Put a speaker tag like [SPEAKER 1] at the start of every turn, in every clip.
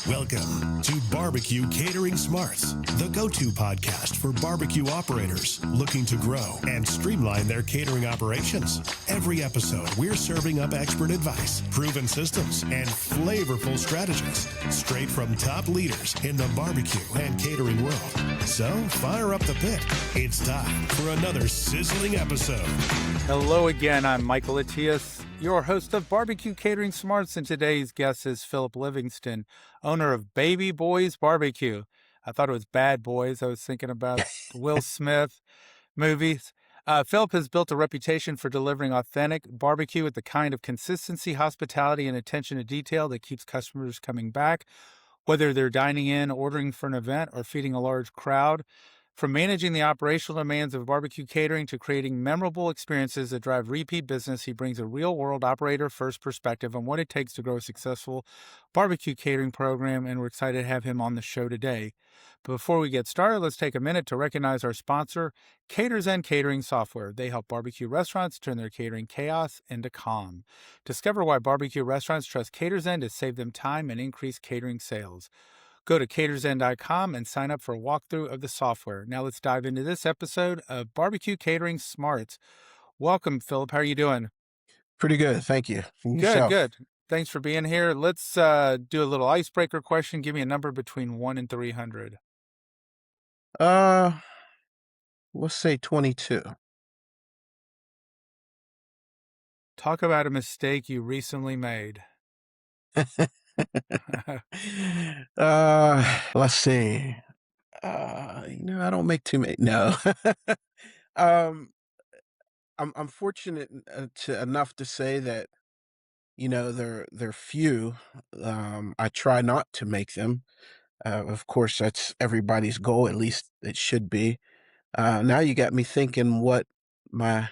[SPEAKER 1] Welcome to Barbecue Catering Smarts, the go-to podcast for barbecue operators looking to grow and streamline their catering operations. Every episode, we're serving up expert advice, proven systems, and flavorful strategies straight from top leaders in the barbecue and catering world. So fire up the pit. It's time for another sizzling episode.
[SPEAKER 2] Hello again. I'm Michael Attias, your host of Barbecue Catering Smarts, and today's guest is Phillip Livingston, owner of Baby-Boyz BBQ. I thought it was Bad Boys. I was thinking about the Will Smith movies. Phillip has built a reputation for delivering authentic barbecue with the kind of consistency, hospitality, and attention to detail that keeps customers coming back, whether they're dining in, ordering for an event, or feeding a large crowd. From managing the operational demands of barbecue catering to creating memorable experiences that drive repeat business, he brings a real-world operator-first perspective on what it takes to grow a successful barbecue catering program, and we're excited to have him on the show today. But before we get started, let's take a minute to recognize our sponsor, Cater's End Catering Software. They help barbecue restaurants turn their catering chaos into calm. Discover why barbecue restaurants trust Cater's End to save them time and increase catering sales. Go to catersend.com and sign up for a walkthrough of the software. Now let's dive into this episode of Barbecue Catering Smarts. Welcome, Phillip. How are you doing?
[SPEAKER 3] Pretty good, thank you. And yourself?
[SPEAKER 2] Good. Thanks for being here. Let's do a little icebreaker question. Give me a number between 1 and 300.
[SPEAKER 3] Let's say 22.
[SPEAKER 2] Talk about a mistake you recently made.
[SPEAKER 3] Let's see. I don't make too many. No. um, I'm fortunate enough to say that they're few. I try not to make them. Of course, that's everybody's goal. At least it should be. Now you got me thinking what my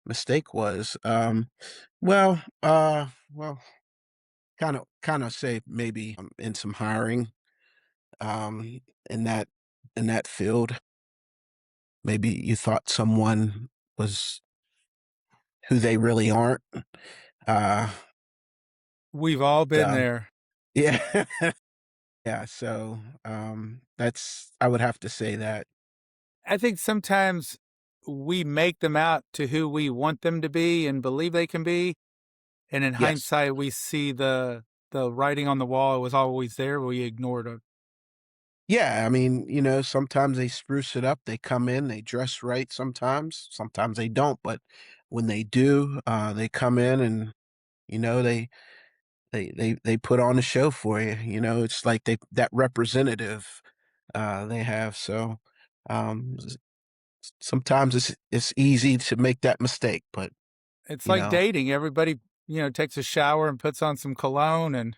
[SPEAKER 3] mistake was. Well, kind of say maybe in some hiring, um, in that field. Maybe you thought someone was who they really aren't. Uh,
[SPEAKER 2] We've all been there.
[SPEAKER 3] yeah, yeah. So I would have to say that.
[SPEAKER 2] I think sometimes we make them out to who we want them to be and believe they can be. And in
[SPEAKER 3] Yes.
[SPEAKER 2] hindsight, we see the writing on the wall. It was always there. We ignored it.
[SPEAKER 3] Yeah, I mean, sometimes they spruce it up. They come in, they dress right sometimes they don't, but when they do, they come in and, they put on a show for you. It's like that representative, they have. So, sometimes it's easy to make that mistake, but,
[SPEAKER 2] It's
[SPEAKER 3] you
[SPEAKER 2] like
[SPEAKER 3] know,
[SPEAKER 2] dating. Everybody, takes a shower and puts on some cologne and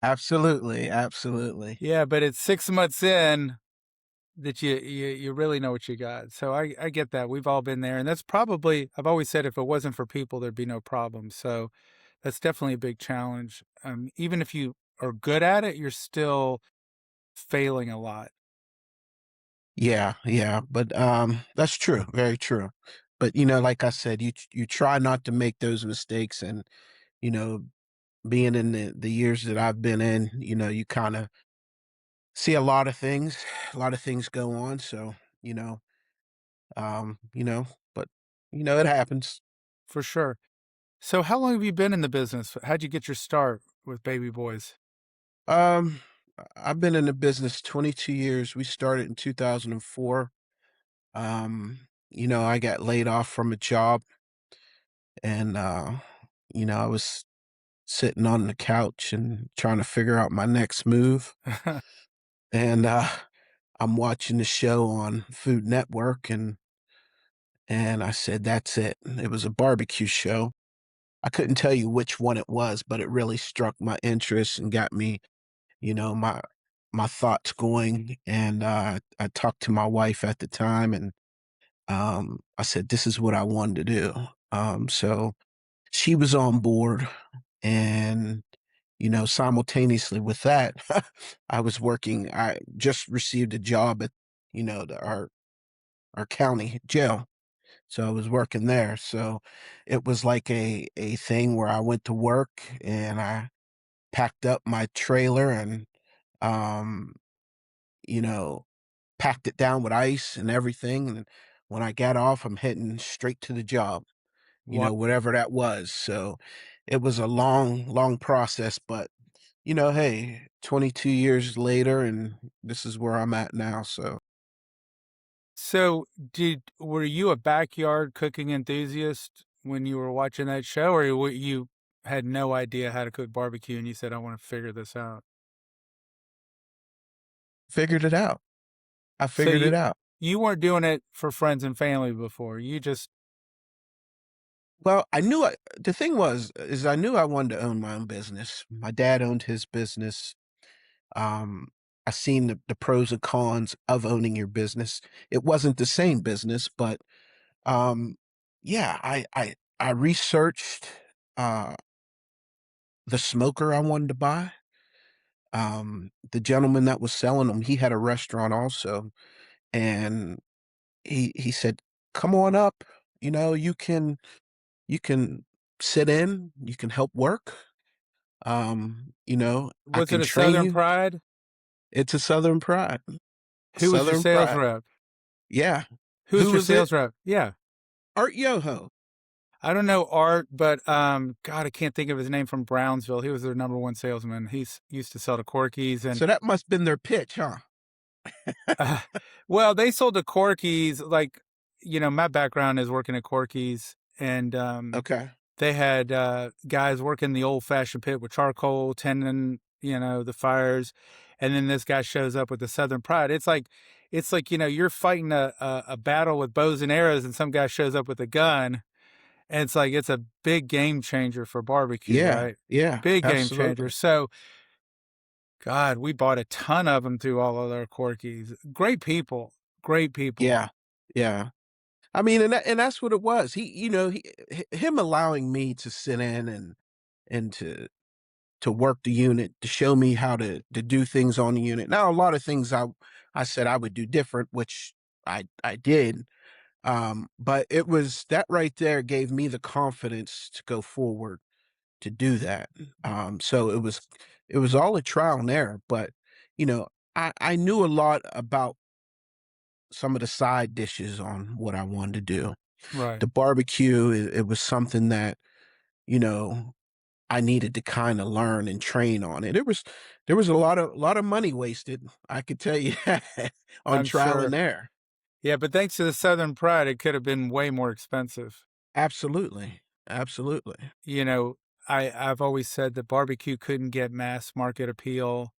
[SPEAKER 3] absolutely, absolutely.
[SPEAKER 2] yeah, but it's 6 months in that you really know what you got. So I get that. We've all been there. And that's probably, I've always said, if it wasn't for people, there'd be no problem. So that's definitely a big challenge. Even if you are good at it, you're still failing a lot.
[SPEAKER 3] Yeah, but, that's true, very true. But, like I said, you try not to make those mistakes and, you know, being in the years that I've been in, you kinda see a lot of things go on, so, you know, um, you know, but, it happens.
[SPEAKER 2] For sure. So how long have you been in the business? How'd you get your start with Baby-Boyz?
[SPEAKER 3] Um, I've been in the business 22 years. We started in 2004. I got laid off from a job and, I was sitting on the couch and trying to figure out my next move. And, I'm watching the show on Food Network and I said, "That's it." It was a barbecue show. I couldn't tell you which one it was, but it really struck my interest and got me, my thoughts going. And I talked to my wife at the time, and I said, "This is what I wanted to do." So she was on board, and simultaneously with that, I was working. I just received a job at our county jail. So I was working there. So it was like a thing where I went to work and packed up my trailer and, um, you know, packed it down with ice and everything. And when I got off, I'm heading straight to the job,
[SPEAKER 2] Wow.
[SPEAKER 3] whatever that was. So it was a long, long process, but hey, 22 years later, and this is where I'm at now. So
[SPEAKER 2] So, were you a backyard cooking enthusiast when you were watching that show, or you had no idea how to cook barbecue and you said, "I want to figure this out"?
[SPEAKER 3] figured it out. I
[SPEAKER 2] So
[SPEAKER 3] figured it out.
[SPEAKER 2] you weren't doing it for friends and family before. You just
[SPEAKER 3] Well, the thing is I knew I wanted to own my own business. My dad owned his business. Um, I seen the pros and cons of owning your business. It wasn't the same business, but um, yeah, I researched uh the smoker I wanted to buy. The gentleman that was selling them, he had a restaurant also, and he said, "Come on up. You can sit in. You can help work. I
[SPEAKER 2] was it
[SPEAKER 3] can
[SPEAKER 2] a
[SPEAKER 3] train
[SPEAKER 2] Southern
[SPEAKER 3] you."
[SPEAKER 2] Pride?
[SPEAKER 3] It's a Southern pride.
[SPEAKER 2] Who was your
[SPEAKER 3] Southern
[SPEAKER 2] sales
[SPEAKER 3] pride.
[SPEAKER 2] rep?
[SPEAKER 3] Yeah.
[SPEAKER 2] Who was
[SPEAKER 3] Who
[SPEAKER 2] your
[SPEAKER 3] was it?
[SPEAKER 2] sales rep? Yeah.
[SPEAKER 3] Art Yoho.
[SPEAKER 2] I don't know Art, but God, I can't think of his name from Brownsville. He was their number one salesman. He's used to sell to Corky's, and
[SPEAKER 3] So that must have been their pitch, huh?
[SPEAKER 2] uh, well, they sold to Corky's. Like, my background is working at Corky's, and
[SPEAKER 3] Okay.
[SPEAKER 2] they had guys working the old fashioned pit with charcoal, tending, the fires, and then this guy shows up with the Southern Pride. It's like you're fighting a battle with bows and arrows, and some guy shows up with a gun. And it's a big game changer for barbecue,
[SPEAKER 3] Yeah.
[SPEAKER 2] right?
[SPEAKER 3] Yeah.
[SPEAKER 2] Big game changer.
[SPEAKER 3] Absolutely.
[SPEAKER 2] So, God, we bought a ton of them through all of our Corkies. Great people. Great people.
[SPEAKER 3] Yeah. Yeah. I mean, and that's what it was. Him allowing me to sit in and to work the unit, to show me how to do things on the unit. Now, a lot of things I said I would do different, which I did. But it was that right there gave me the confidence to go forward to do that. So it was all a trial and error, but you know, I knew a lot about some of the side dishes on what I wanted to do.
[SPEAKER 2] Right.
[SPEAKER 3] The barbecue, it was something that, you know, I needed to kind of learn and train on it. There was a lot of money wasted, I could tell you that, on
[SPEAKER 2] I'm
[SPEAKER 3] trial and
[SPEAKER 2] sure.
[SPEAKER 3] error.
[SPEAKER 2] Yeah, but thanks to the Southern Pride, it could have been way more expensive.
[SPEAKER 3] Absolutely. Absolutely.
[SPEAKER 2] You know, I've always said that barbecue couldn't get mass market appeal,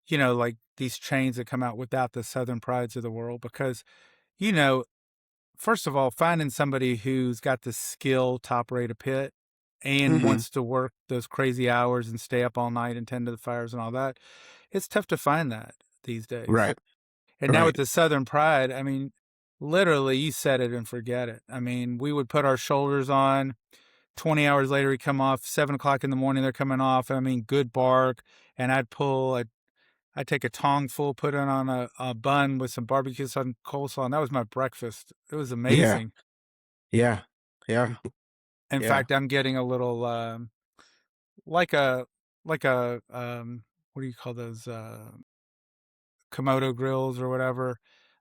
[SPEAKER 2] like these chains that come out without the Southern Prides of the world, because, you know, first of all, finding somebody who's got the skill to operate a pit and
[SPEAKER 3] Mhm.
[SPEAKER 2] wants to work those crazy hours and stay up all night and tend to the fires and all that, it's tough to find that these days.
[SPEAKER 3] Right.
[SPEAKER 2] And now with
[SPEAKER 3] Right.
[SPEAKER 2] the Southern Pride, I mean, literally, you set it and forget it. I mean, we would put our shoulders on. 20 hours later, we come off. 7 o'clock in the morning, they're coming off. I mean, good bark. And I'd take a tong full, put it on a bun with some barbecue sauce and coleslaw, and that was my breakfast. It was
[SPEAKER 3] Yeah.
[SPEAKER 2] amazing.
[SPEAKER 3] Yeah. Yeah.
[SPEAKER 2] In
[SPEAKER 3] Yeah.
[SPEAKER 2] fact, I'm getting a little like a what do you call those Komodo grills or whatever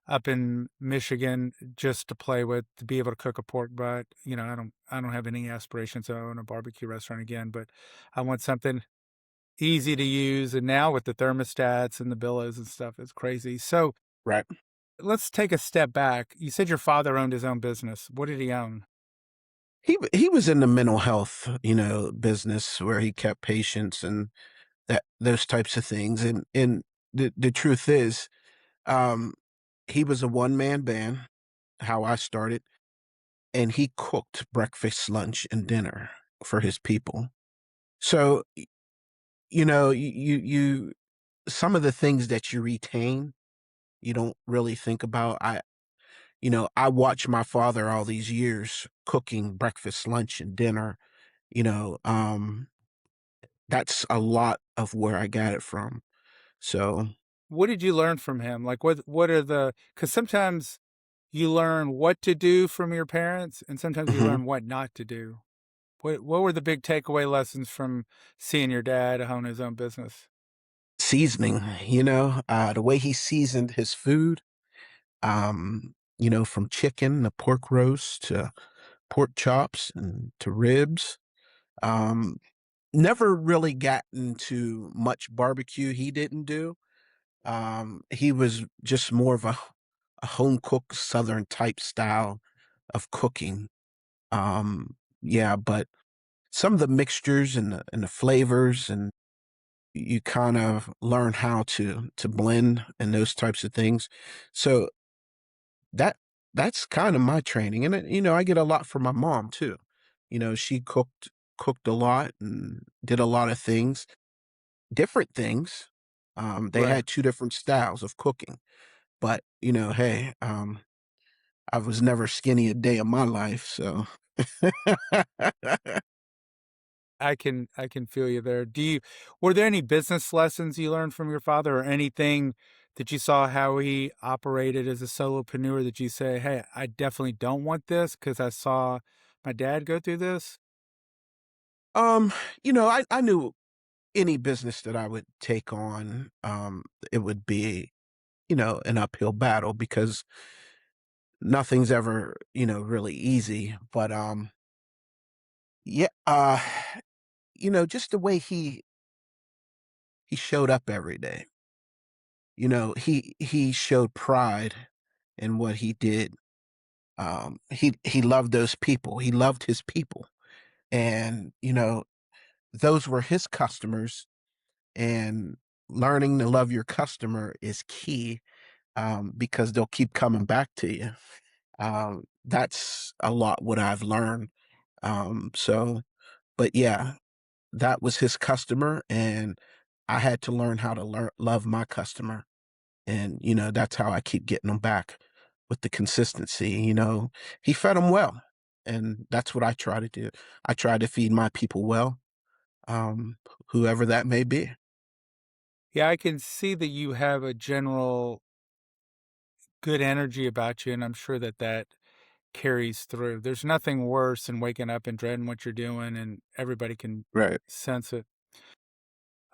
[SPEAKER 2] up in Michigan just to play with to be able to cook a pork butt. I don't have any aspirations to own a barbecue restaurant again, but I want something easy to use. And now with the thermostats and the billows and stuff, it's crazy. So
[SPEAKER 3] Right.
[SPEAKER 2] let's take a step back. You said your father owned his own business. What did he own?
[SPEAKER 3] He was in the mental health, business where he kept patients and that those types of things. And the truth is, um, he was a one man band, how I started, and he cooked breakfast, lunch, and dinner for his people. So, you some of the things that you retain, you don't really think about. I watched my father all these years cooking breakfast, lunch, and dinner. You know, that's a lot of where I got it from. So,
[SPEAKER 2] What did you learn from him? Like what are because sometimes you learn what to do from your parents and sometimes you
[SPEAKER 3] mhm.
[SPEAKER 2] learn what not to do. What were the big takeaway lessons from seeing your dad own his own business?
[SPEAKER 3] Seasoning, the way he seasoned his food, from chicken to pork roast to pork chops and to ribs. Um, Never really got into much barbecue he didn't do. He was just more of a home cooked Southern type style of cooking. Yeah, but some of the mixtures and the flavors, and you kind of learn how to blend and those types of things. So that that's kind of my training, and I get a lot from my mom too. She cooked a lot and did a lot of things, different things. They
[SPEAKER 2] Right.
[SPEAKER 3] had two different styles of cooking, but hey, I was never skinny a day of my life, so
[SPEAKER 2] I can feel you there. Were there any business lessons you learned from your father or anything that you saw how he operated as a solopreneur that you say, "Hey, I definitely don't want this because I saw my dad go through this"?
[SPEAKER 3] um, I knew any business that I would take on, it would be, an uphill battle because nothing's ever, really easy. But yeah, just the way he showed up every day. He showed pride in what he did. He loved those people. He loved his people. And, those were his customers, and learning to love your customer is key, because they'll keep coming back to you. That's a lot what I've learned. So, but yeah, that was his customer, and I had to learn how to love my customer. And, that's how I keep getting them back with the consistency. He fed them well. And that's what I try to do. I try to feed my people well, um, whoever that may be.
[SPEAKER 2] Yeah, I can see that you have a general good energy about you, and I'm sure that that carries through. There's nothing worse than waking up and dreading what you're doing, and everybody can
[SPEAKER 3] Right.
[SPEAKER 2] sense it.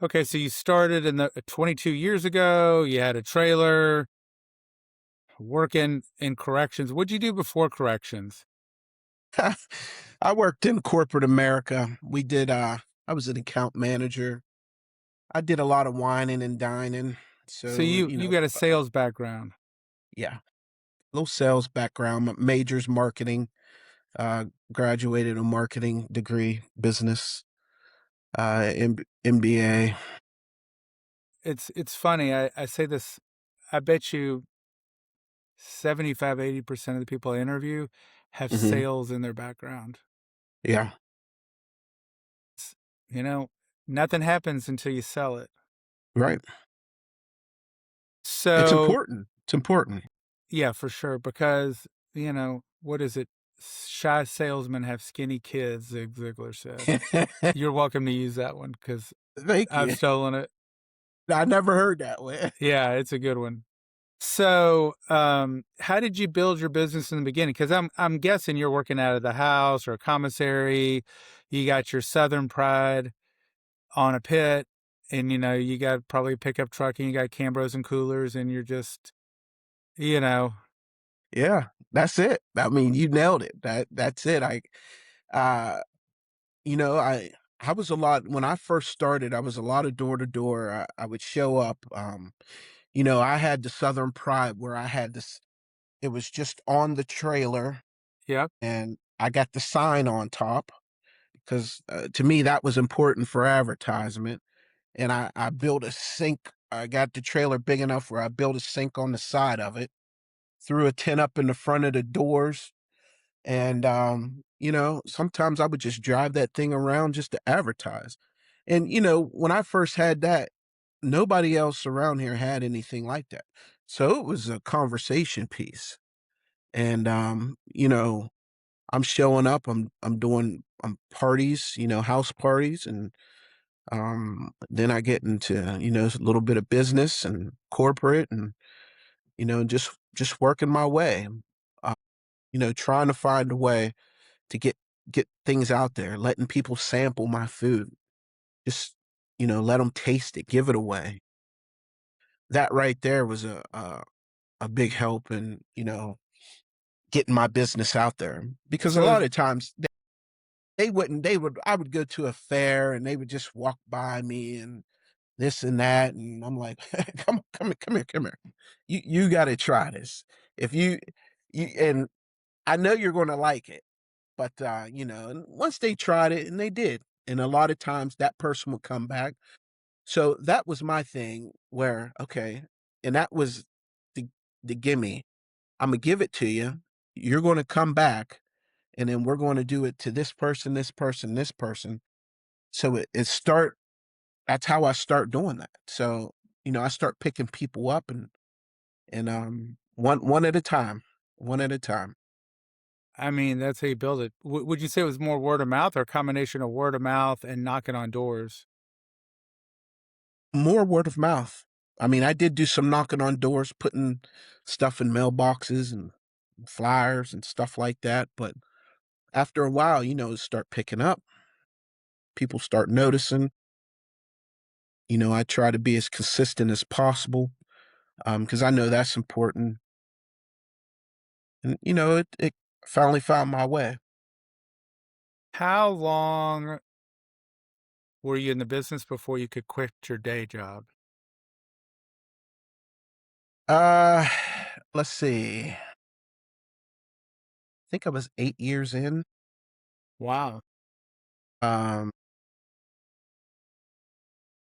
[SPEAKER 2] Okay, so you started in the 22 years ago. You had a trailer, working in corrections. What'd you do before corrections?
[SPEAKER 3] I worked in corporate America. I was an account manager. I did a lot of whining and dining.
[SPEAKER 2] So
[SPEAKER 3] So,
[SPEAKER 2] you got a sales background.
[SPEAKER 3] yeah, little sales background, majors marketing, graduated a marketing degree, business, MBA.
[SPEAKER 2] It's funny. I say this. I bet you 75, 80% of the people I interview have
[SPEAKER 3] Hmm.
[SPEAKER 2] sales in their background.
[SPEAKER 3] Yeah,
[SPEAKER 2] It's, you know, nothing happens until you sell it.
[SPEAKER 3] right. It's
[SPEAKER 2] So
[SPEAKER 3] important. It's important.
[SPEAKER 2] yeah, for sure. Because, what is it? Shy salesmen have skinny kids, Zig Ziglar said. You're welcome to use that one because
[SPEAKER 3] Thank
[SPEAKER 2] I've
[SPEAKER 3] you.
[SPEAKER 2] stolen it.
[SPEAKER 3] I never heard that way.
[SPEAKER 2] Yeah, it's a good one. So, how did you build your business in the beginning? Because I'm guessing you're working out of the house or a commissary. You got your Southern pride on a pit, and you got probably a pickup truck, and you got Cambros and coolers, and you're just, you know,
[SPEAKER 3] Yeah, that's it. I mean, you nailed it. That's it. Uh, you know, I I was a lot when I first started. I was a lot of door to door. I would show up. I had the Southern pride where I had this. It was just on the trailer,
[SPEAKER 2] yeah,
[SPEAKER 3] and I got the sign on top because to me that was important for advertisement. And I built a sink. I got the trailer big enough where I built a sink on the side of it, threw a tent up in the front of the doors. And, sometimes I would just drive that thing around just to advertise. And, when I first had that, nobody else around here had anything like that. So it was a conversation piece. And, I'm showing up, I'm doing parties, house parties. And then I get into, a little bit of business and corporate, and, just working my way, uh, trying to find a way to get things out there, letting people sample my food. Just, let them taste it, give it away. That right there was a big help in, getting my business out there. Because a
[SPEAKER 2] So
[SPEAKER 3] lot of times I would go to a fair and they would just walk by me and this and that, and I'm like, come here. You gotta try this. If and I know you're gonna like it, but and once they tried it and they did, and a lot of times that person would come back. So that was my thing where, okay, and that was the gimme. I'm gonna give it to you. You're gonna come back, and then we're going to do it to this person, this person, this person. So it start. That's how I start doing that. So I start picking people up and one at a time, one at a time.
[SPEAKER 2] I mean, that's how you build it. Would you say it was more word of mouth or a combination of word of mouth and knocking on doors?
[SPEAKER 3] More word of mouth. I mean, I did do some knocking on doors, putting stuff in mailboxes and flyers and stuff like that. But after a while, start picking up. People start noticing. I try to be as consistent as possible because I know that's important. And it finally found my way.
[SPEAKER 2] How long were you in the business before you could quit your day job?
[SPEAKER 3] Uh, let's see. I think I was 8 years in.
[SPEAKER 2] Wow.
[SPEAKER 3] Um,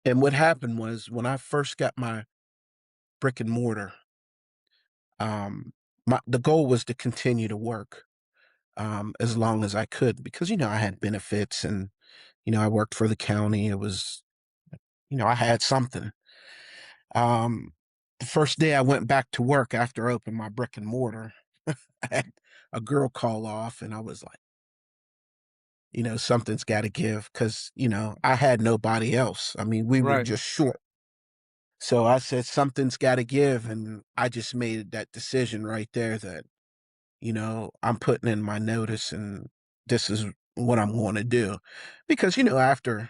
[SPEAKER 3] and what happened was when I first got my brick and mortar, um, the goal was to continue to work as long as I could because I had benefits and I worked for the county. It was I had something. Um, the first day I went back to work after I opened my brick and mortar, I had a girl call off, and I was like, something's got to give because I had nobody else. I mean, we were
[SPEAKER 2] Right.
[SPEAKER 3] just short. So I said, something's got to give. And I just made that decision right there that, I'm putting in my notice and this is what I'm going to do. Because, after,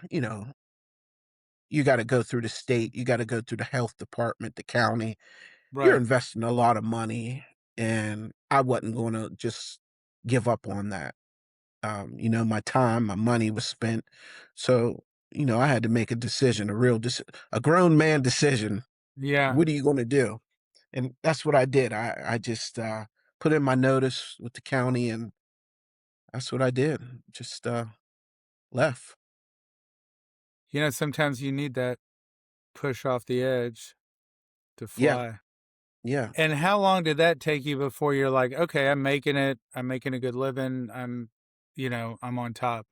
[SPEAKER 3] you got to go through the state, you got to go through the health department, the county, you're
[SPEAKER 2] Right.
[SPEAKER 3] investing a lot of money. And I wasn't going to just give up on that. My time, my money was spent. So, I had to make a decision, a grown man decision.
[SPEAKER 2] Yeah.
[SPEAKER 3] What are you going to do? And that's what I did. I just put in my notice with the county, and that's what I did. Just left.
[SPEAKER 2] Sometimes you need that push off the edge to
[SPEAKER 3] Yeah,
[SPEAKER 2] fly.
[SPEAKER 3] yeah.
[SPEAKER 2] And how long did that take you before you're like, okay, I'm making it. I'm making a good living. I'm on top.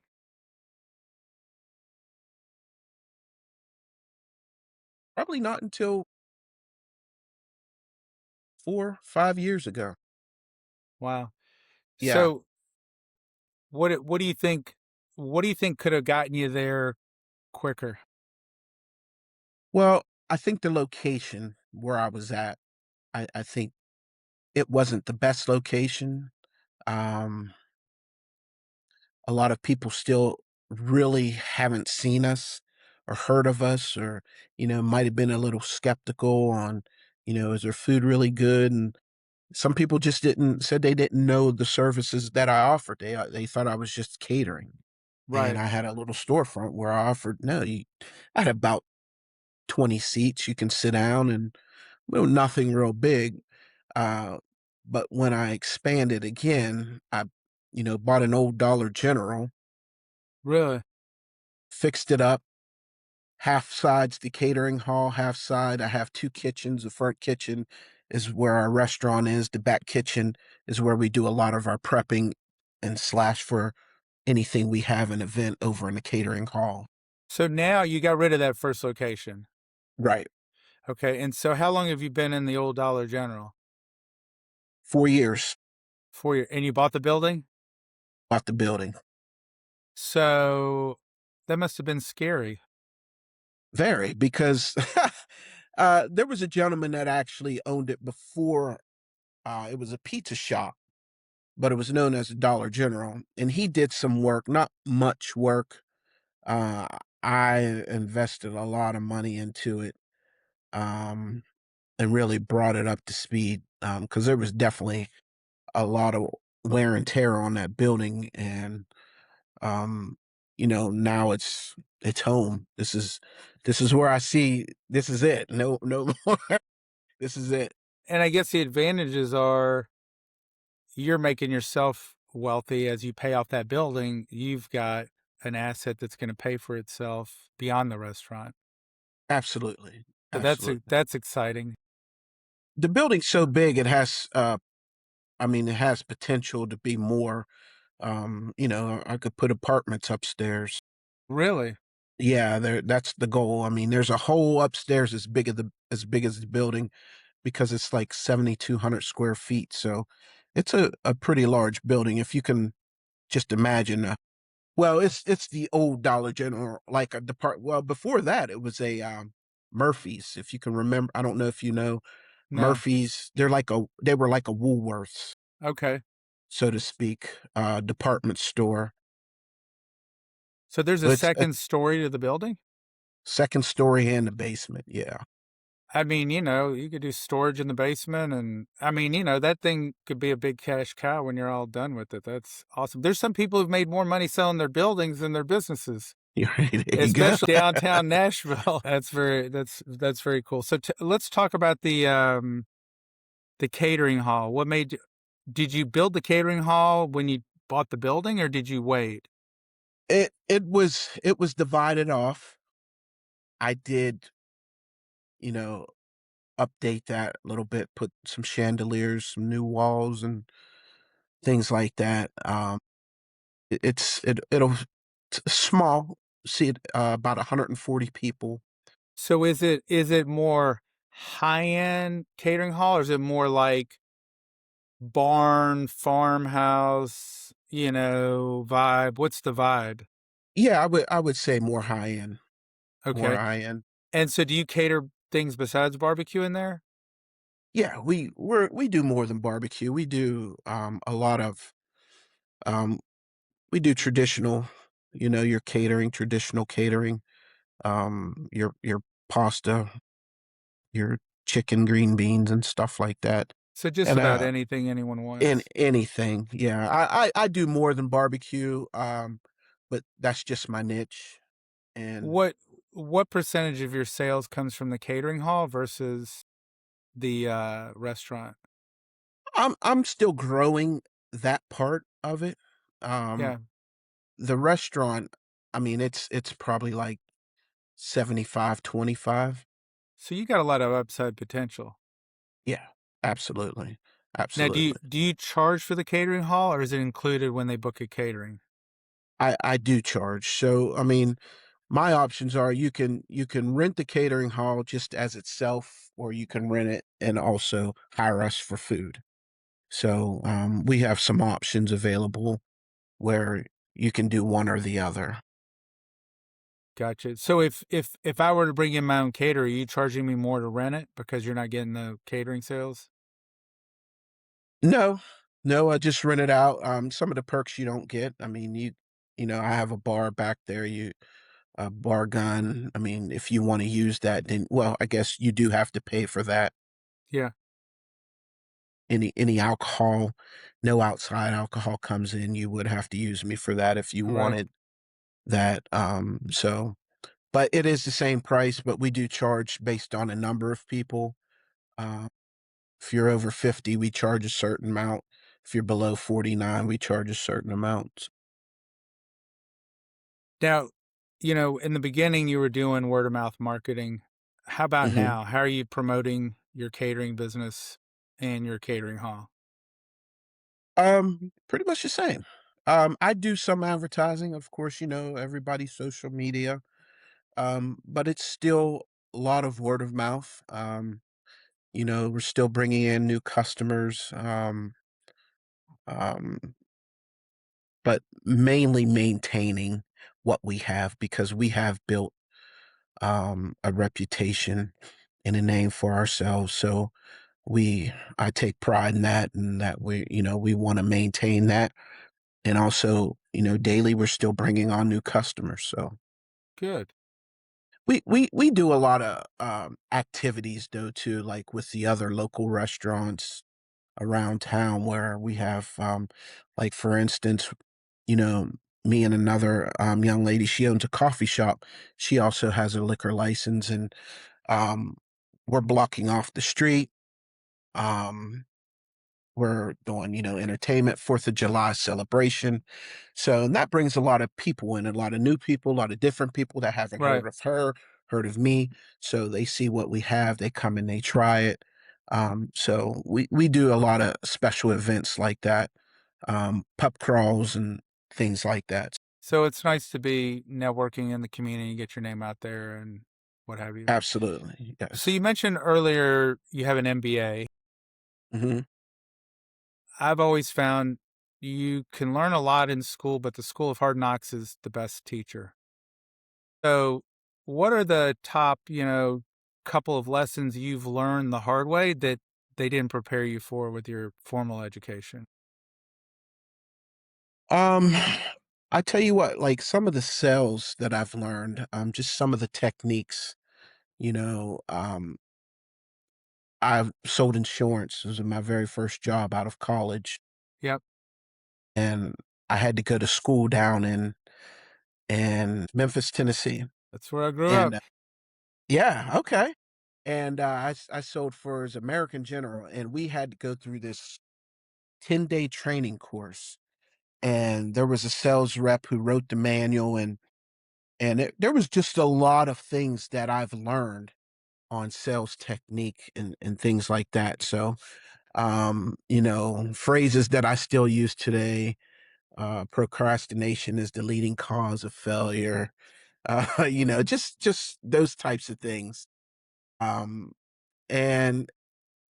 [SPEAKER 3] Probably not until 4, 5 years ago.
[SPEAKER 2] Wow.
[SPEAKER 3] Yeah.
[SPEAKER 2] So what do you think? What do you think could have gotten you there quicker?
[SPEAKER 3] Well, I think the location where I was at, I think it wasn't the best location. Um, a lot of people still really haven't seen us or heard of us or might have been a little skeptical on is their food really good, and some people just didn't said they didn't know the services that I offered. They thought I was just catering, and
[SPEAKER 2] Right.
[SPEAKER 3] I had a little storefront where I offered no you, I had about 20 seats you can sit down, and well, nothing real big. uh but when I expanded again, I bought an old Dollar General,
[SPEAKER 2] Really?
[SPEAKER 3] fixed it up. Half side's the catering hall, half side I have two kitchens. The front kitchen is where our restaurant is. The back kitchen is where we do a lot of our prepping and slash for anything we have an event over in the catering hall.
[SPEAKER 2] So now you got rid of that first location.
[SPEAKER 3] Right.
[SPEAKER 2] Okay. And so how long have you been in the old Dollar General?
[SPEAKER 3] 4 years.
[SPEAKER 2] 4 years. And you bought the building?
[SPEAKER 3] Bought the building.
[SPEAKER 2] So that must have been scary.
[SPEAKER 3] Very, because there was a gentleman that actually owned it before. It was a pizza shop, but it was known as Dollar General. And he did some work, not much work. Uh, I invested a lot of money into it, um, and really brought it up to speed, because there was definitely a lot of wear and tear on that building. And um, now it's home. This is where I see this is it. No, no more. This is it.
[SPEAKER 2] And I guess the advantages are you're making yourself wealthy as you pay off that building. You've got an asset that's going to pay for itself beyond the restaurant.
[SPEAKER 3] Absolutely.
[SPEAKER 2] So
[SPEAKER 3] Absolutely.
[SPEAKER 2] that's exciting.
[SPEAKER 3] The building's so big, it has, it has potential to be more. I could put apartments upstairs.
[SPEAKER 2] Really?
[SPEAKER 3] Yeah, that's the goal. I mean, there's a whole upstairs as big as the building, because it's like 7,200 square feet. So it's a pretty large building. If you can just imagine, well, it's the old Dollar General, like a depart. Well, before that, it was a Murphy's. If you can remember, I don't know if you know
[SPEAKER 2] No.
[SPEAKER 3] Murphy's. They were like a Woolworths,
[SPEAKER 2] Okay.
[SPEAKER 3] so to speak, department store.
[SPEAKER 2] So there's a
[SPEAKER 3] But it's a
[SPEAKER 2] second story to the building?
[SPEAKER 3] second story and the basement. Yeah.
[SPEAKER 2] I mean, you could do storage in the basement. And I mean, that thing could be a big cash cow when you're all done with it. That's awesome. There's some people who've made more money selling their buildings than their businesses,
[SPEAKER 3] There you go.
[SPEAKER 2] especially downtown Nashville. That's very cool. So let's talk about the catering hall. Did you build the catering hall when you bought the building, or did you wait?
[SPEAKER 3] It was divided off. I did, you know, update that a little bit, put some chandeliers, some new walls, and things like that. It's small. See it, about 140 people.
[SPEAKER 2] So is it more high end catering hall, or is it more like barn, farmhouse, vibe? What's the vibe?
[SPEAKER 3] Yeah, I would say more high end, more
[SPEAKER 2] Okay.
[SPEAKER 3] high end.
[SPEAKER 2] And so do you cater things besides barbecue in there?
[SPEAKER 3] Yeah, we do more than barbecue. We do a lot of um we do traditional, your catering, traditional catering, your pasta, your chicken, green beans, and stuff like that.
[SPEAKER 2] So just
[SPEAKER 3] And
[SPEAKER 2] about anything anyone
[SPEAKER 3] in
[SPEAKER 2] wants.
[SPEAKER 3] anything, yeah. I do more than barbecue, but that's just my niche. And
[SPEAKER 2] What what percentage of your sales comes from the catering hall versus the restaurant?
[SPEAKER 3] I'm still growing that part of it.
[SPEAKER 2] Yeah.
[SPEAKER 3] Um, the restaurant, I mean, it's probably like 75-25.
[SPEAKER 2] So you got a lot of upside potential.
[SPEAKER 3] Yeah, absolutely,
[SPEAKER 2] Now, do you
[SPEAKER 3] absolutely.
[SPEAKER 2] do you charge for the catering hall, or is it included when they book a catering?
[SPEAKER 3] I do charge. So I mean, my options are you can rent the catering hall just as itself, or you can rent it and also hire us for food. So we have some options available where you can do one or the other.
[SPEAKER 2] Gotcha. So if I were to bring in my own caterer, are you charging me more to rent it because you're not getting the catering sales?
[SPEAKER 3] No, no, I just rent it out. Some of the perks you don't get. I mean, I have a bar back there. A bar gun. I mean, if you want to use that, then well, I guess you do have to pay for that.
[SPEAKER 2] Yeah.
[SPEAKER 3] Any alcohol, no outside alcohol comes in. You would have to use me for that if you
[SPEAKER 2] Right.
[SPEAKER 3] wanted that. But it is the same price, but we do charge based on a number of people. Uh, if you're over 50, we charge a certain amount. If you're below 49, we charge a certain amount.
[SPEAKER 2] Now, in the beginning you were doing word of mouth marketing. How about
[SPEAKER 3] Mhm.
[SPEAKER 2] now? How are you promoting your catering business and your catering hall?
[SPEAKER 3] Pretty much the same. I do some advertising, of course, everybody's social media. But it's still a lot of word of mouth. We're still bringing in new customers, um, but mainly maintaining what we have, because we have built a reputation and a name for ourselves. So I take pride in that, and that we want to maintain that. And also, daily we're still bringing on new customers. So
[SPEAKER 2] Good.
[SPEAKER 3] we do a lot of activities though too, like with the other local restaurants around town where we have like for instance, you know, me and another young lady, she owns a coffee shop. She also has a liquor license, and um we're blocking off the street. Um we're doing, entertainment, 4th of July celebration. So, and that brings a lot of people in, a lot of new people, a lot of different people that haven't
[SPEAKER 2] Right.
[SPEAKER 3] heard of her, heard of me. So they see what we have, they come and they try it. So we do a lot of special events like that, pub crawls and things like that.
[SPEAKER 2] So it's nice to be networking in the community, get your name out there and what have you.
[SPEAKER 3] Absolutely.
[SPEAKER 2] So
[SPEAKER 3] Yes.
[SPEAKER 2] you mentioned earlier you have an MBA.
[SPEAKER 3] Hmm.
[SPEAKER 2] I've always found you can learn a lot in school, but the school of hard knocks is the best teacher. So what are the top, couple of lessons you've learned the hard way that they didn't prepare you for with your formal education?
[SPEAKER 3] Um, I tell you what, like some of the sales that I've learned, just some of the techniques, you know, um, I've sold insurance. It was my very first job out of college,
[SPEAKER 2] Yep.
[SPEAKER 3] and I had to go to school down in Memphis, Tennessee.
[SPEAKER 2] That's where I grew
[SPEAKER 3] And
[SPEAKER 2] up.
[SPEAKER 3] yeah, okay. And I sold for his American General, and we had to go through this 10-day training course. And there was a sales rep who wrote the manual, and there was just a lot of things that I've learned on sales technique and things like that. So phrases that I still use today. Procrastination is the leading cause of failure. Just those types of things. Um, and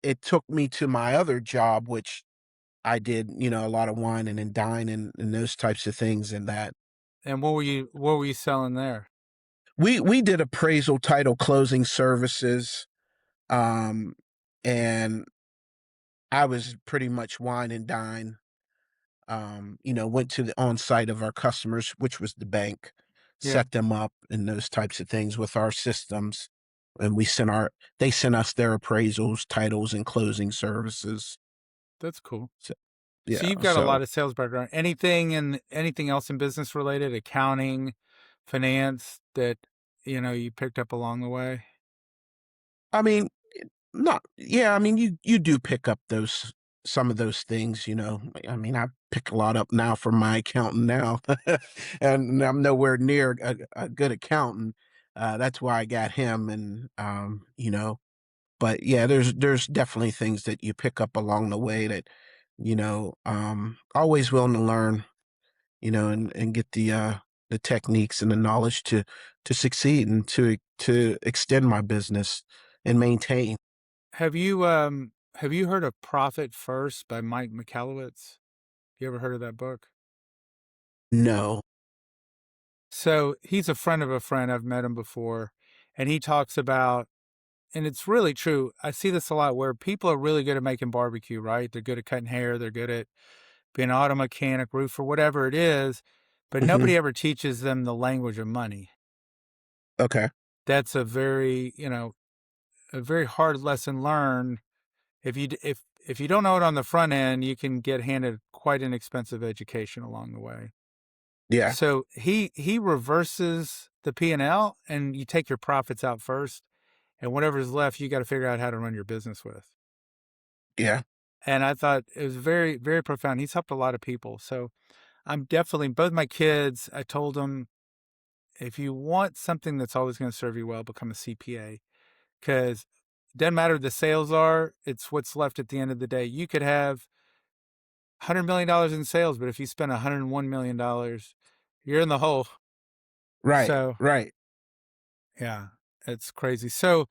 [SPEAKER 3] it took me to my other job, which I did, a lot of wine and dine and those types of things. And that
[SPEAKER 2] And what were you selling there?
[SPEAKER 3] we did appraisal, title, closing services. Um, and I was pretty much wine and dine. Went to the on-site of our customers, which was the bank,
[SPEAKER 2] Yeah,
[SPEAKER 3] set them up and those types of things with our systems. And they sent us their appraisals, titles, and closing services.
[SPEAKER 2] that's cool.
[SPEAKER 3] So,
[SPEAKER 2] So
[SPEAKER 3] yeah.
[SPEAKER 2] you've got a
[SPEAKER 3] So,
[SPEAKER 2] lot of sales background. Anything else in business related, accounting, finance that you picked up along the way?
[SPEAKER 3] I mean, not, yeah, I mean, you do pick up some of those things, I mean, I pick a lot up now from my accountant now, and I'm nowhere near a good accountant. That's why I got him. And, but yeah, there's definitely things that you pick up along the way that, always willing to learn, and get the techniques and the knowledge to succeed and to extend my business and maintain.
[SPEAKER 2] Have you heard of Profit First by Mike Michalowicz? You ever heard of that book?
[SPEAKER 3] No.
[SPEAKER 2] So he's a friend of a friend. I've met him before, and he talks about, and it's really true. I see this a lot where people are really good at making barbecue, right? They're good at cutting hair. They're good at being an auto mechanic, roofer, whatever it is, but
[SPEAKER 3] Hmm.
[SPEAKER 2] nobody ever teaches them the language of money.
[SPEAKER 3] Okay.
[SPEAKER 2] That's a very hard lesson learned. If you don't know it on the front end, you can get handed quite an expensive education along the way.
[SPEAKER 3] Yeah.
[SPEAKER 2] So he reverses the P&L, and you take your profits out first, and whatever's left, you got to figure out how to run your business with.
[SPEAKER 3] Yeah.
[SPEAKER 2] And I thought it was very, very profound. He's helped a lot of people. So I'm definitely, both my kids, I told them, if you want something that's always going to serve you well, become a CPA, because it doesn't matter what the sales are, it's what's left at the end of the day. You could have $100 million in sales, but if you spend $101 million, you're in the hole.
[SPEAKER 3] Right.
[SPEAKER 2] So
[SPEAKER 3] Right.
[SPEAKER 2] yeah, it's crazy. So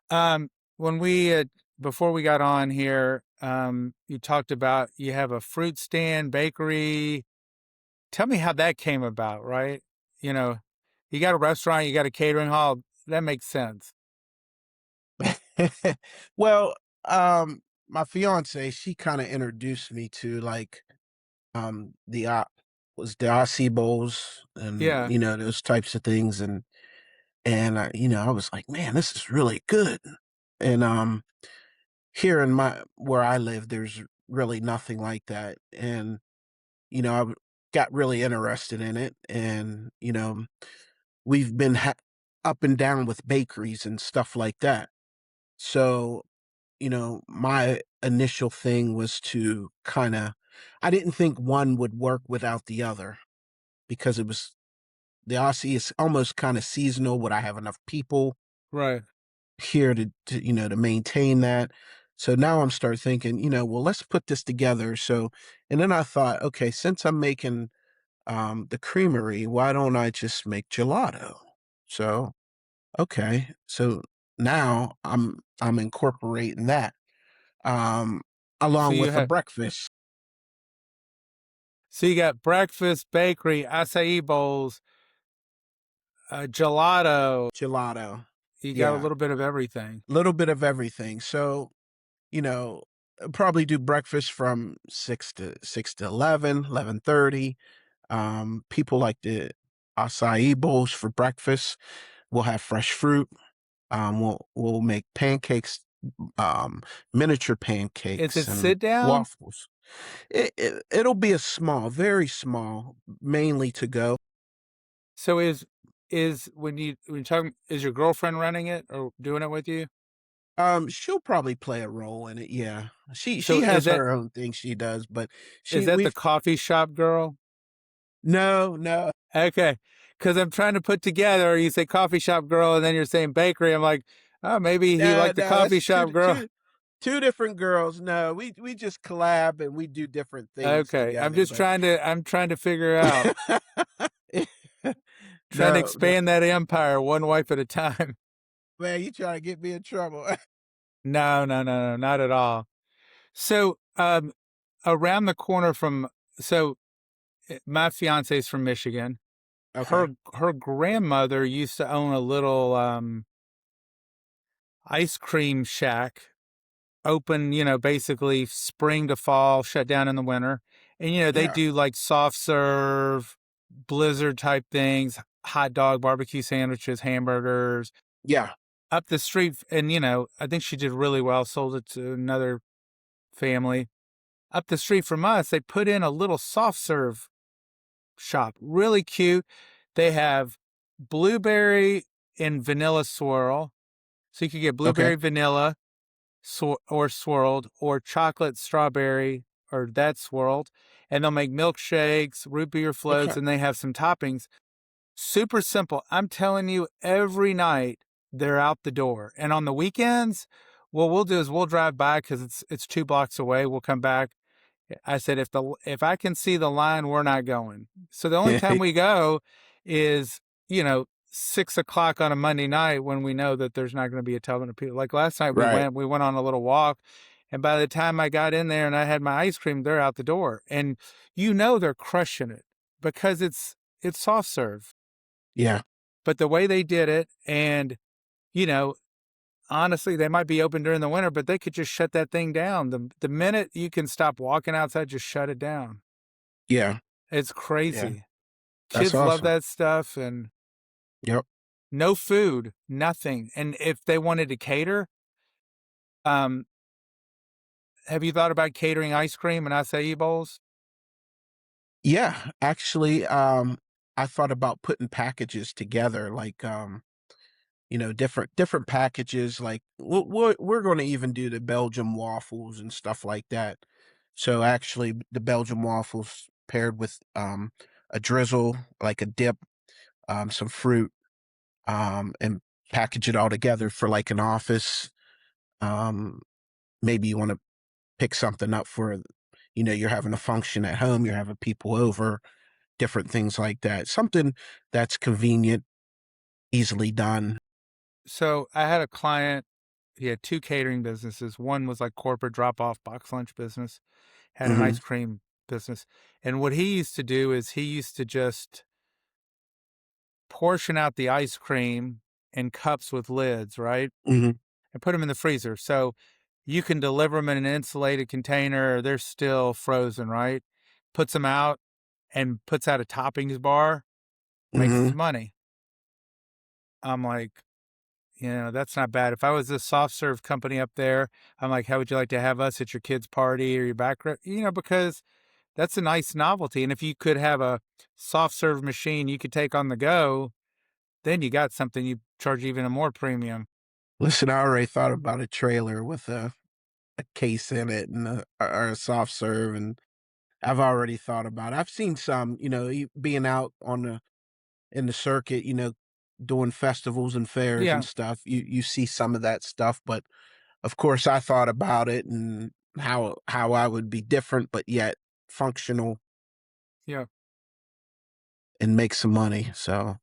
[SPEAKER 2] um, when we before we got on here, you talked about you have a fruit stand, bakery. Tell me how that came about, right? You know, you got a restaurant, you got a catering hall. That makes sense.
[SPEAKER 3] Well, My fiance, she kind of introduced me to like the was the Aussie bowls and
[SPEAKER 2] Yeah,
[SPEAKER 3] those types of things and I was like, man, this is really good. And here in my where I live, there's really nothing like that. And got really interested in it, and we've been up and down with bakeries and stuff like that. So my initial thing was to kind of, I didn't think one would work without the other because the Aussie is almost kind of seasonal. Would I have enough people
[SPEAKER 2] right.
[SPEAKER 3] here to maintain that? So now I'm start thinking, well, let's put this together. So, and then I thought, okay, since I'm making the creamery, why don't I just make gelato? So, okay. So now I'm incorporating that um
[SPEAKER 2] So
[SPEAKER 3] along
[SPEAKER 2] you
[SPEAKER 3] with the
[SPEAKER 2] have
[SPEAKER 3] breakfast
[SPEAKER 2] so you got breakfast, bakery, acai bowls, gelato.
[SPEAKER 3] gelato.
[SPEAKER 2] You got a
[SPEAKER 3] Yeah,
[SPEAKER 2] little bit of everything.
[SPEAKER 3] a little bit of everything. So, you know, probably do breakfast from 6 to 11:30. People like the acai bowls for breakfast. We'll have fresh fruit. We'll make pancakes, miniature
[SPEAKER 2] Is
[SPEAKER 3] pancakes
[SPEAKER 2] it
[SPEAKER 3] and
[SPEAKER 2] sit down?
[SPEAKER 3] waffles. It'll be a small, very small, mainly to go.
[SPEAKER 2] So is when you talking is your girlfriend running it or doing it with you?
[SPEAKER 3] She'll probably play a role in it. Yeah, she
[SPEAKER 2] So
[SPEAKER 3] has her own thing she does, but
[SPEAKER 2] is
[SPEAKER 3] she
[SPEAKER 2] that the
[SPEAKER 3] we've
[SPEAKER 2] coffee shop girl?
[SPEAKER 3] no, no.
[SPEAKER 2] Okay, because I'm trying to put together. You say coffee shop girl, and then you're saying bakery. I'm like, oh, maybe he
[SPEAKER 3] No,
[SPEAKER 2] liked the
[SPEAKER 3] no,
[SPEAKER 2] coffee
[SPEAKER 3] that's
[SPEAKER 2] shop girl.
[SPEAKER 3] two different girls. No, we just collab and we do different things
[SPEAKER 2] Okay,
[SPEAKER 3] together. But
[SPEAKER 2] I'm trying to figure out, trying to
[SPEAKER 3] no, no,
[SPEAKER 2] expand that empire one wife at a time.
[SPEAKER 3] man, you trying to get me in trouble?
[SPEAKER 2] No, no, no, no, not at all. So, around the corner from so my fiance is from Michigan.
[SPEAKER 3] Okay,
[SPEAKER 2] Her grandmother used to own a little ice cream shack, open, basically spring to fall, shut down in the winter. And they
[SPEAKER 3] yeah,
[SPEAKER 2] do like soft serve, blizzard type things, hot dog, barbecue sandwiches, hamburgers.
[SPEAKER 3] yeah,
[SPEAKER 2] Up the street, and I think she did really well, sold it to another family. Up the street from us, they put in a little soft serve shop. Really cute. They have blueberry and vanilla swirl. So you could get
[SPEAKER 3] okay,
[SPEAKER 2] blueberry vanilla or swirled, or chocolate strawberry or that swirled. And they'll make milkshakes, root beer floats,
[SPEAKER 3] okay.
[SPEAKER 2] and they have some toppings. Super simple. I'm telling you, every night they're out the door. And on the weekends, what we'll do is we'll drive by because it's 2 blocks away. We'll come back. I said, if I can see the line, we're not going. So the only time we go is 6 o'clock on a Monday night when we know that there's not going to be a ton of people. Like last night,
[SPEAKER 3] Right.
[SPEAKER 2] we went on a little walk, and by the time I got in there and I had my ice cream, they're out the door, and they're crushing it because it's soft serve.
[SPEAKER 3] Yeah,
[SPEAKER 2] But the way they did it, and you know, honestly, they might be open during the winter, but they could just shut that thing down. The minute you can stop walking outside, just shut it down.
[SPEAKER 3] yeah,
[SPEAKER 2] It's
[SPEAKER 3] yeah.
[SPEAKER 2] crazy.
[SPEAKER 3] That's
[SPEAKER 2] Kids love
[SPEAKER 3] awesome.
[SPEAKER 2] that stuff, and
[SPEAKER 3] Yep.
[SPEAKER 2] no food, nothing. And if they wanted to cater, um, have you thought about catering ice cream and acai bowls?
[SPEAKER 3] Yeah, actually, I thought about putting packages together, like different packages. Like we're going to even do the Belgium waffles and stuff like that. So actually, the Belgium waffles paired with a drizzle, like a dip, some fruit, and package it all together for like an office. Um, Maybe you want to pick something up for, you're having a function at home, you're having people over, different things like that. Something that's convenient, easily done.
[SPEAKER 2] So I had a client. He had two catering businesses. One was like corporate drop-off box lunch business. Had an
[SPEAKER 3] Hmm.
[SPEAKER 2] ice cream business, and what he used to do is he used to just portion out the ice cream in cups with lids, right?
[SPEAKER 3] Hmm.
[SPEAKER 2] And put them in the freezer. So you can deliver them in an insulated container. They're still frozen, right? Puts them out and puts out a toppings bar, makes his
[SPEAKER 3] Mhm.
[SPEAKER 2] money. I'm like, that's not bad. If I was a soft serve company up there, I'm like, how would you like to have us at your kid's party or your background? Because that's a nice novelty. And if you could have a soft serve machine you could take on the go, then you got something you charge even a more premium.
[SPEAKER 3] Listen, I already thought about a trailer with a case in it and or a soft serve, and I've already thought about it. I've seen some, being out in the circuit, doing festivals and fairs and
[SPEAKER 2] Yeah.
[SPEAKER 3] stuff. You see some of that stuff, but of course, I thought about it and how I would be different, but yet functional
[SPEAKER 2] Yeah.
[SPEAKER 3] and make some money. So,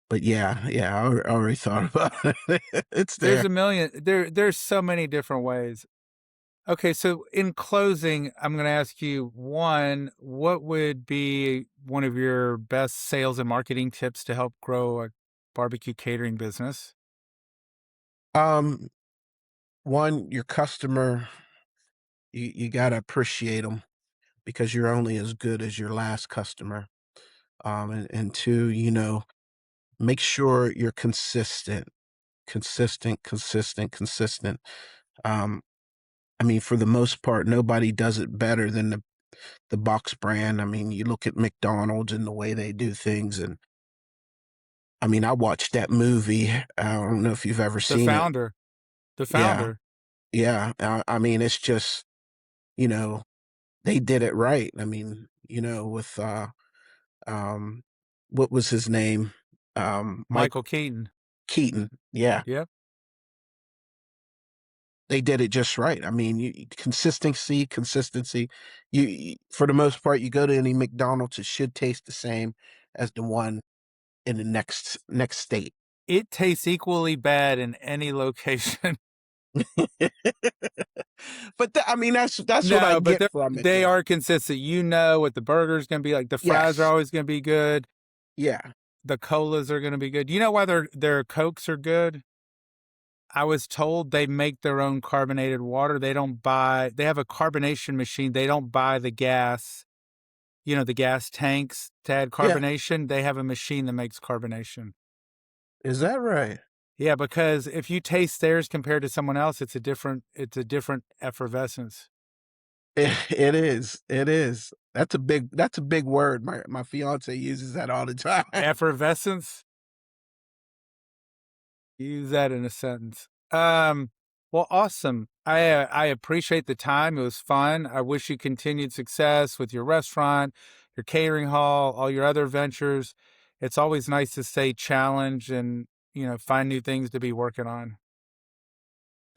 [SPEAKER 3] but yeah, I already thought about it. It's
[SPEAKER 2] There's
[SPEAKER 3] there.
[SPEAKER 2] a million, there's so many different ways. Okay. So in closing, I'm going to ask you one, what would be one of your best sales and marketing tips to help grow a barbecue catering business?
[SPEAKER 3] Um, One, your customer, you gotta appreciate them because you're only as good as your last customer. And two, make sure you're consistent. Um, I mean, for the most part, nobody does it better than the box brand. I mean, you look at McDonald's and the way they do things, and I mean, I watched that movie. I don't know if you've ever
[SPEAKER 2] The
[SPEAKER 3] seen it.
[SPEAKER 2] founder, the
[SPEAKER 3] Yeah,
[SPEAKER 2] founder,
[SPEAKER 3] yeah. I mean, it's just, you know, they did it right. I mean, with um, what was his name? Mike
[SPEAKER 2] Michael Keaton.
[SPEAKER 3] Keaton. Yeah,
[SPEAKER 2] Yep.
[SPEAKER 3] they did it just right. I mean, consistency. For the most part, you go to any McDonald's, it should taste the same as the one in the next state.
[SPEAKER 2] It tastes equally bad in any location.
[SPEAKER 3] But I mean, that's what I
[SPEAKER 2] No, but
[SPEAKER 3] get from it,
[SPEAKER 2] they
[SPEAKER 3] though.
[SPEAKER 2] are consistent. You know what the burger's going to be like. The fries are
[SPEAKER 3] Yes,
[SPEAKER 2] always going to be good.
[SPEAKER 3] yeah.
[SPEAKER 2] The colas are going to be good. You know why their Cokes are good? I was told they make their own carbonated water. They have a carbonation machine. They don't buy the gas, the gas tanks to add
[SPEAKER 3] Yeah,
[SPEAKER 2] carbonation. They have a machine that makes carbonation.
[SPEAKER 3] is that right?
[SPEAKER 2] Yeah, because if you taste theirs compared to someone else, it's a different effervescence.
[SPEAKER 3] It is. It is. That's a big word. My fiance uses that all the time.
[SPEAKER 2] Effervescence? Use that in a sentence. Well, awesome. I appreciate the time. It was fun. I wish you continued success with your restaurant, your catering hall, all your other ventures. It's always nice to stay challenged and, find new things to be working on.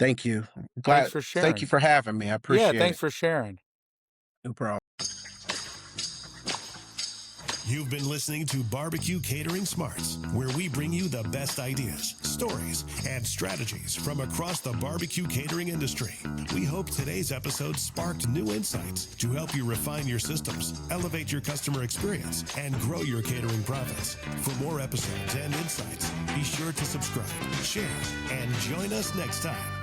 [SPEAKER 3] Thank you.
[SPEAKER 2] Thanks
[SPEAKER 3] Glad.
[SPEAKER 2] for
[SPEAKER 3] Thank you
[SPEAKER 2] sharing.
[SPEAKER 3] for having me. I
[SPEAKER 2] Yeah,
[SPEAKER 3] appreciate
[SPEAKER 2] thanks
[SPEAKER 3] it.
[SPEAKER 2] for sharing.
[SPEAKER 3] No problem.
[SPEAKER 1] You've been listening to Barbecue Catering Smarts, where we bring you the best ideas, stories, and strategies from across the barbecue catering industry. We hope today's episode sparked new insights to help you refine your systems, elevate your customer experience, and grow your catering profits. For more episodes and insights, be sure to subscribe, share, and join us next time.